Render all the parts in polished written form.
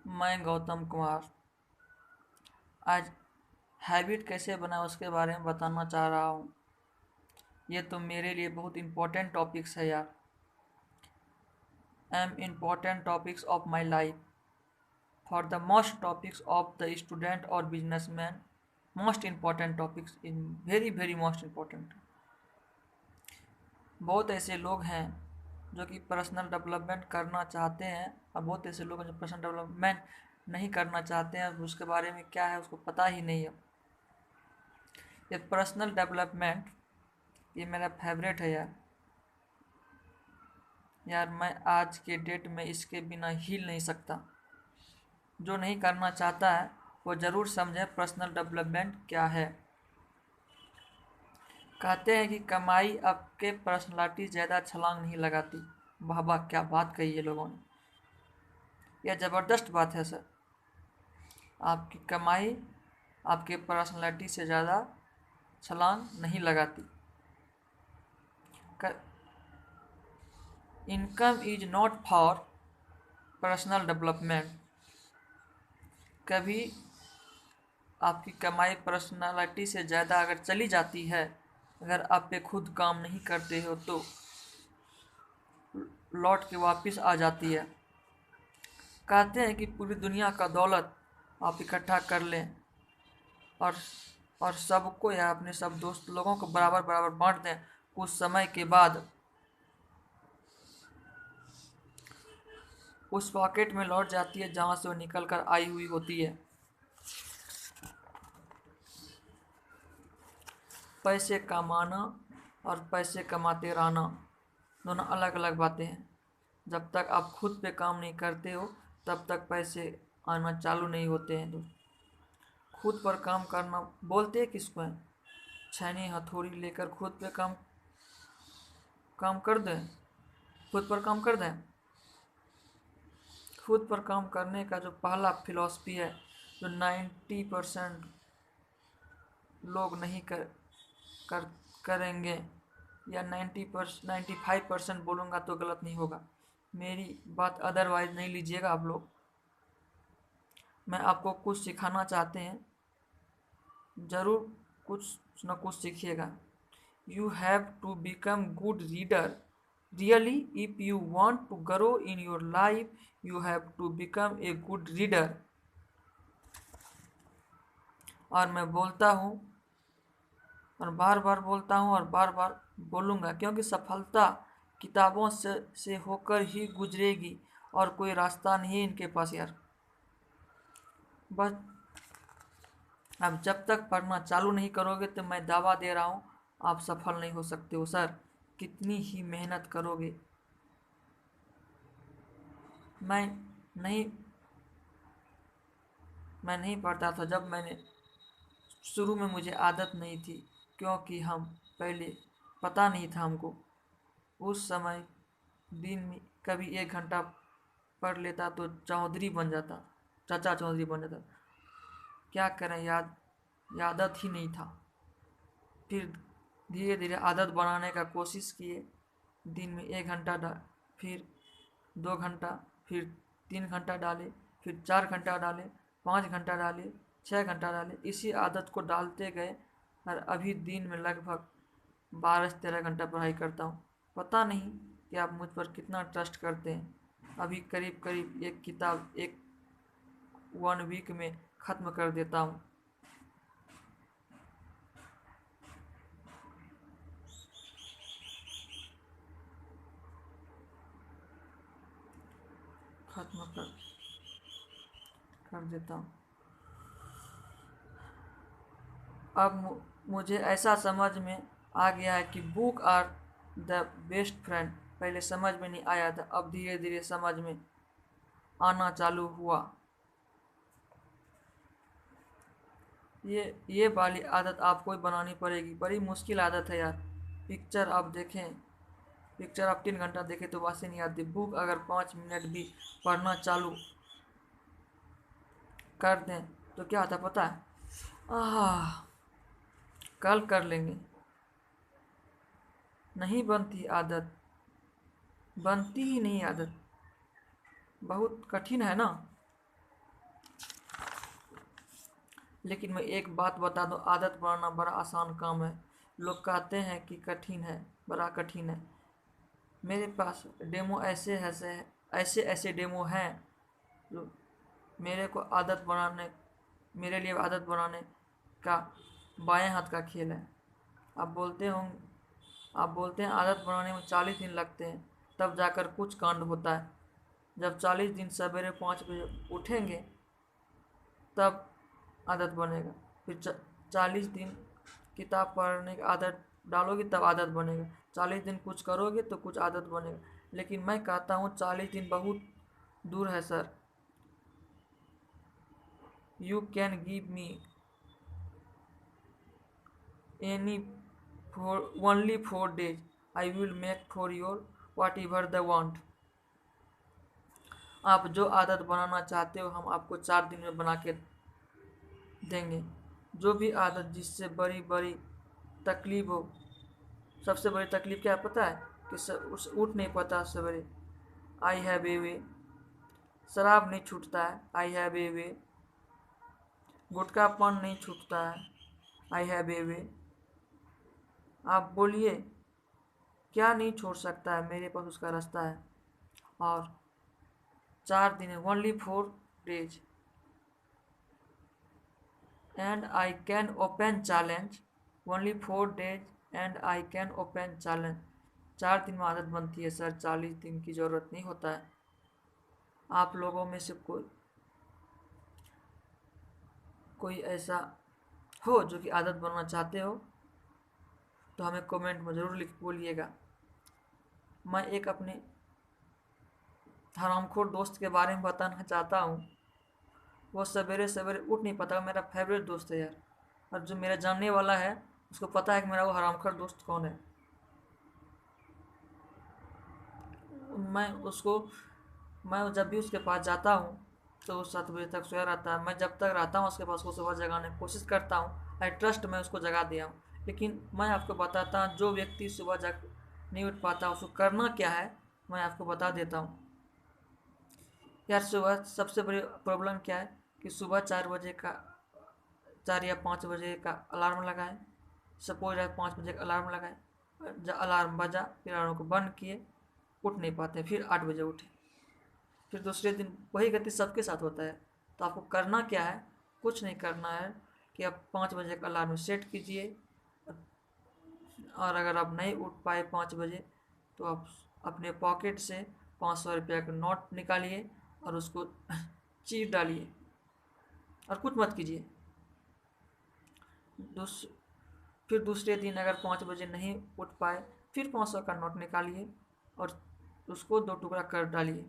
मैं गौतम कुमार आज हैबिट कैसे बनाएं उसके बारे में बताना चाह रहा हूँ। ये तो मेरे लिए बहुत इम्पोर्टेंट टॉपिक्स है यार। Am important topics of my life for the most topics of the student और businessman. Most important topics in very very most important. बहुत ऐसे लोग हैं जो कि पर्सनल डेवलपमेंट करना चाहते हैं और बहुत ऐसे लोग हैं जो पर्सनल डेवलपमेंट नहीं करना चाहते हैं। उसके बारे में क्या है उसको पता ही नहीं है। ये पर्सनल डेवलपमेंट ये मेरा फेवरेट है यार। यार मैं आज के डेट में इसके बिना हिल नहीं सकता। जो नहीं करना चाहता है वो ज़रूर समझे पर्सनल डेवलपमेंट क्या है। कहते हैं कि कमाई आपके पर्सनालिटी ज़्यादा छलांग नहीं लगाती। वाह वाह, क्या बात कही है लोगों ने। यह ज़बरदस्त बात है सर। आपकी कमाई आपके पर्सनालिटी से ज़्यादा छलांग नहीं लगाती। Income is not for personal development. कभी आपकी कमाई पर्सनालिटी से ज़्यादा अगर चली जाती है, अगर आप पे खुद काम नहीं करते हो तो लौट के वापस आ जाती है। कहते हैं कि पूरी दुनिया का दौलत आप इकट्ठा कर लें और सबको या अपने सब दोस्त लोगों को बराबर बराबर बांट दें। कुछ समय के बाद उस पॉकेट में लौट जाती है जहाँ से वो निकल कर आई हुई होती है। पैसे कमाना और पैसे कमाते रहना दोनों अलग अलग बातें हैं। जब तक आप खुद पे काम नहीं करते हो तब तक पैसे आना चालू नहीं होते हैं। तो खुद पर काम करना बोलते हैं किसको है? छैनी हथौड़ी लेकर खुद पे काम काम कर दें। खुद पर काम कर दें। खुद पर काम करने का जो पहला फिलॉसफी है, जो 90% लोग नहीं कर करेंगे, या 95% बोलूँगा तो गलत नहीं होगा। मेरी बात अदरवाइज नहीं लीजिएगा आप लोग। मैं आपको कुछ सिखाना चाहते हैं, ज़रूर कुछ न कुछ सीखिएगा। You have to become good reader. Really, if you want to grow in your life you have to become a good reader. और मैं बोलता हूँ और बार बार बोलता हूँ और बार बार बोलूँगा, क्योंकि सफलता किताबों से होकर ही गुजरेगी और कोई रास्ता नहीं है इनके पास यार। बस अब जब तक पढ़ना चालू नहीं करोगे तो मैं दावा दे रहा हूँ आप सफल नहीं हो सकते हो सर, कितनी ही मेहनत करोगे। मैं नहीं मैं नहीं पढ़ता था जब मैंने शुरू में, मुझे आदत नहीं थी, क्योंकि हम पहले पता नहीं था हमको। उस समय दिन में कभी 1 घंटा पढ़ लेता तो चौधरी बन जाता, चाचा चौधरी बन जाता। क्या करें, आदत ही नहीं था। फिर धीरे धीरे आदत बनाने का कोशिश किए। दिन में 1 घंटा फिर 2 घंटा, फिर 3 घंटा डाले, फिर 4 घंटा डाले, 5 घंटा डाले, 6 घंटा डाले। इसी आदत को डालते गए और अभी दिन में लगभग 12 से 13 घंटा पढ़ाई करता हूँ। पता नहीं कि आप मुझ पर कितना ट्रस्ट करते हैं। अभी करीब करीब एक किताब एक 1 वीक में ख़त्म कर देता हूँ। ख़त्म कर देता हूँ। अब मुझे ऐसा समझ में आ गया है कि book are the best friend. पहले समझ में नहीं आया था, अब धीरे धीरे समझ में आना चालू हुआ। ये वाली आदत आपको ही बनानी पड़ेगी। बड़ी मुश्किल आदत है यार। पिक्चर आप देखें, पिक्चर आप 3 घंटा देखें तो वासे नहीं आती। बुक अगर 5 मिनट भी पढ़ना चालू कर दें तो क्या होता पता है? आह, कल कर लेंगे। नहीं बनती आदत, बनती ही नहीं आदत। बहुत कठिन है ना। लेकिन मैं एक बात बता दूं, आदत बनाना बड़ा आसान काम है। लोग कहते हैं कि कठिन है, बड़ा कठिन है। मेरे पास डेमो ऐसे ऐसे डेमो हैं जो मेरे को आदत बनाने मेरे लिए आदत बनाने का बाएं हाथ का खेल है। आप बोलते हों आप बोलते हैं आदत बनाने में 40 दिन लगते हैं, तब जाकर कुछ कांड होता है। जब 40 दिन सवेरे 5 बजे उठेंगे तब आदत बनेगा। फिर 40 दिन किताब पढ़ने की आदत डालोगे तब आदत बनेगा। 40 दिन कुछ करोगे तो कुछ आदत बनेगा। लेकिन मैं कहता हूँ 40 दिन बहुत दूर है sir. You can give me any for only 4 days. I will make for your whatever they want. आप जो आदत बनाना चाहते हो हम आपको 4 दिन में बना के देंगे। जो भी आदत जिससे बड़ी बड़ी तकलीफ हो। सबसे बड़ी तकलीफ क्या है पता है? कि उस उठ नहीं पाता सवेरे। आई हैव ए वे। शराब नहीं छूटता है। आई हैव ए वे। गुटखा पान नहीं छूटता है। आई हैव ए वे। आप बोलिए क्या नहीं छोड़ सकता है, मेरे पास उसका रास्ता है। और 4 दिन है, only 4 days and I can open challenge. only 4 days and I can open challenge. 4 दिन में आदत बनती है सर, 40 दिन की ज़रूरत नहीं होता है। आप लोगों में से कोई ऐसा हो जो कि आदत बनाना चाहते हो तो हमें कमेंट में ज़रूर लिख बोलिएगा। मैं एक अपने हरामखोर दोस्त के बारे में बताना चाहता हूँ। वो सवेरे सवेरे उठ नहीं पाता। मेरा फेवरेट दोस्त है यार, और जो मेरा जानने वाला है उसको पता है कि मेरा वो हरामखोर दोस्त कौन है। मैं जब भी उसके पास जाता हूँ तो वो 7 बजे तक सोया रहता है। मैं जब तक रहता हूँ उसके पास को सुबह जगाने की कोशिश करता हूँ। आई ट्रस्ट मैं उसको जगा दिया हूँ। लेकिन मैं आपको बताता हूँ जो व्यक्ति सुबह जग नहीं उठ पाता उसको करना क्या है, मैं आपको बता देता हूँ। यार सुबह सबसे बड़ी प्रॉब्लम क्या है कि सुबह 4 या 5 बजे का अलार्म लगाएं। सपोज आप 5 बजे का अलार्म लगाएं, अलार्म बजा, फिर अलार्म को बंद किए, उठ नहीं पाते, फिर 8 बजे उठे। फिर दूसरे दिन वही गति सबके साथ होता है। तो आपको करना क्या है? कुछ नहीं करना है कि आप 5 बजे का अलार्म सेट कीजिए, और अगर आप नहीं उठ पाए 5 बजे तो आप अपने पॉकेट से 500 रुपया का नोट निकालिए और उसको चीर डालिए और कुछ मत कीजिए। फिर दूसरे दिन अगर 5 बजे नहीं उठ पाए फिर 500 का नोट निकालिए और उसको 2 टुकड़ा कर डालिए,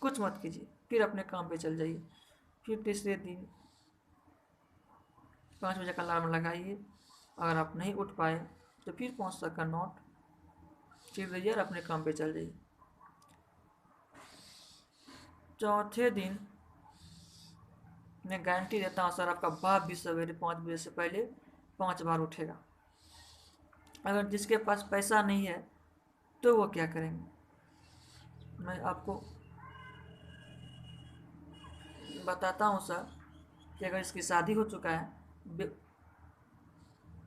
कुछ मत कीजिए, फिर अपने काम पे चल जाइए। फिर तीसरे दिन 5 बजे का अलार्म लगाइए, अगर आप नहीं उठ पाए तो फिर 500 का नोट चीर दीजिए और अपने काम पे चल जाइए। चौथे दिन मैं गारंटी देता हूँ सर, आपका बाप भी सवेरे 5 बजे से पहले 5 बार उठेगा। अगर जिसके पास पैसा नहीं है तो वो क्या करेंगे? मैं आपको बताता हूँ सर कि अगर इसकी शादी हो चुका है,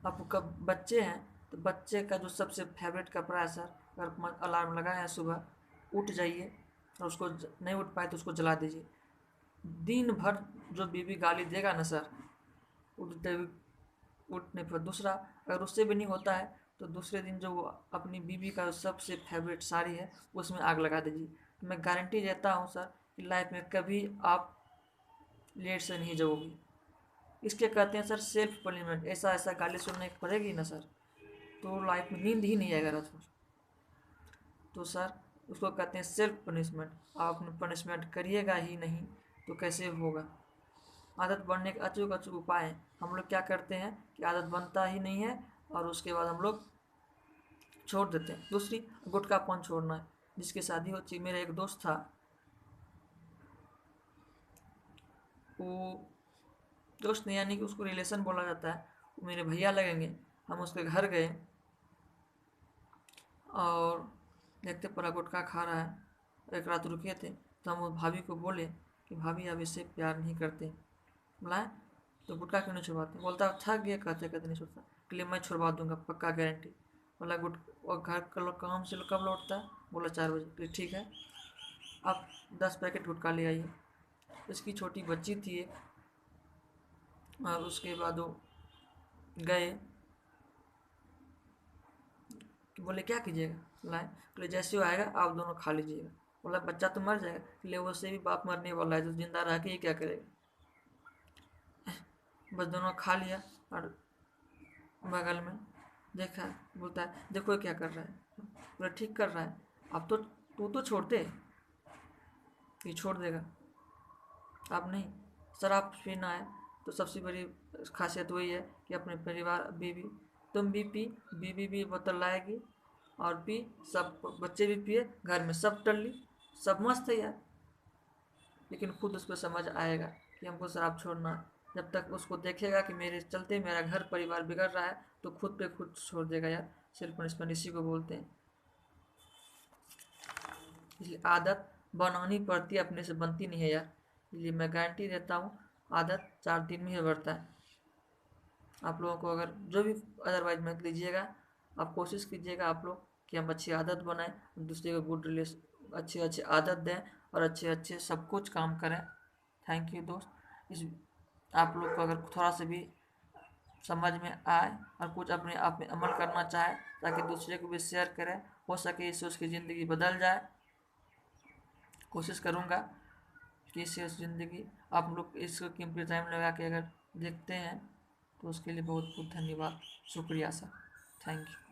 आपको कब बच्चे हैं तो बच्चे का जो सबसे फेवरेट कपड़ा है सर, अगर अलार्म लगाए हैं सुबह उठ जाइए और उसको नहीं उठ पाए तो उसको जला दीजिए। दिन भर जो बीवी गाली देगा ना सर, उठने पर दूसरा, अगर उससे भी नहीं होता है तो दूसरे दिन जो वो अपनी बीवी का सबसे फेवरेट साड़ी है उसमें आग लगा दीजिए। तो मैं गारंटी देता हूँ सर कि लाइफ में कभी आप लेट से नहीं जाओगे। इसके कहते हैं सर सेल्फ पनिशमेंट। ऐसा ऐसा गाली सुनने को पड़ेगी ना सर तो लाइफ में नींद ही नहीं आएगा रात भर। तो सर उसको कहते हैं सेल्फ पनिशमेंट। आप अपने पनिशमेंट करिएगा ही नहीं तो कैसे होगा? आदत बनने के अचूक अचूक उपाय हैं। हम लोग क्या करते हैं कि आदत बनता ही नहीं है और उसके बाद हम लोग छोड़ देते हैं। दूसरी, गुटखा पान छोड़ना है। जिसकी शादी हो चुकी, मेरा एक दोस्त था, वो दोस्त नहीं यानी कि उसको रिलेशन बोला जाता है, वो मेरे भैया लगेंगे। हम उसके घर गए और देखते पूरा गुटखा खा रहा है। एक रात रुके थे तो हम भाभी को बोले कि भाभी अब इससे प्यार नहीं करते। बोला तो गुटखा क्यों नहीं छुड़वाते? बोलता थक गया कहते कहते नहीं छुड़ता, के लिए मैं छुड़वा दूंगा पक्का गारंटी। बोला गुट और घर काम से कब लौटता है? बोला 4 बजे। ठीक है, आप 10 पैकेट गुटखा ले आइए। इसकी छोटी बच्ची थी एक, और उसके बाद वो गए, बोले क्या कीजिएगा? लाए। बोले जैसे वो आएगा आप दोनों खा लीजिएगा। बोला बच्चा तो मर जाएगा। ले उससे भी बाप मरने वाला है, तो जिंदा रह के ही क्या करेगा? बस दोनों खा लिया, और बगल में देखा, बोलता है देखो क्या कर रहा है। बोला ठीक कर रहा है। अब तो तू तो छोड़ दे, ये छोड़ देगा, आप नहीं। शराब पीना है तो सबसे बड़ी खासियत वही है कि अपने परिवार, बीवी, तुम भी पी, बीवी भी बोतल लाएगी और पी, सब बच्चे भी पिए, घर में सब टल्ली, सब मस्त है यार। लेकिन खुद उसको समझ आएगा कि हमको शराब छोड़ना है। जब तक उसको देखेगा कि मेरे चलते मेरा घर परिवार बिगड़ रहा है, तो खुद पे खुद छोड़ देगा यार। सेल्फ पनिशमेंट इसी को बोलते हैं। इसलिए आदत बनानी पड़ती है, अपने से बनती नहीं है यार। इसलिए मैं गारंटी देता हूँ, आदत 4 दिन में ही बढ़ता है। आप लोगों को अगर जो भी अदरवाइज मत लीजिएगा, आप कोशिश कीजिएगा आप लोग कि हम अच्छी आदत बनाएं, दूसरे को गुड रिलेशन, अच्छी अच्छी आदत दें, और अच्छे अच्छे सब कुछ काम करें। थैंक यू दोस्त। इस आप लोग को अगर थोड़ा सा भी समझ में आए और कुछ अपने आप में अमल करना चाहे, ताकि दूसरे को भी शेयर करें, हो सके इससे उसकी ज़िंदगी बदल जाए। कोशिश करूँगा कि इससे ज़िंदगी, आप लोग इसको कीमती टाइम लगा के अगर देखते हैं, तो उसके लिए बहुत बहुत धन्यवाद, शुक्रिया सर, थैंक यू।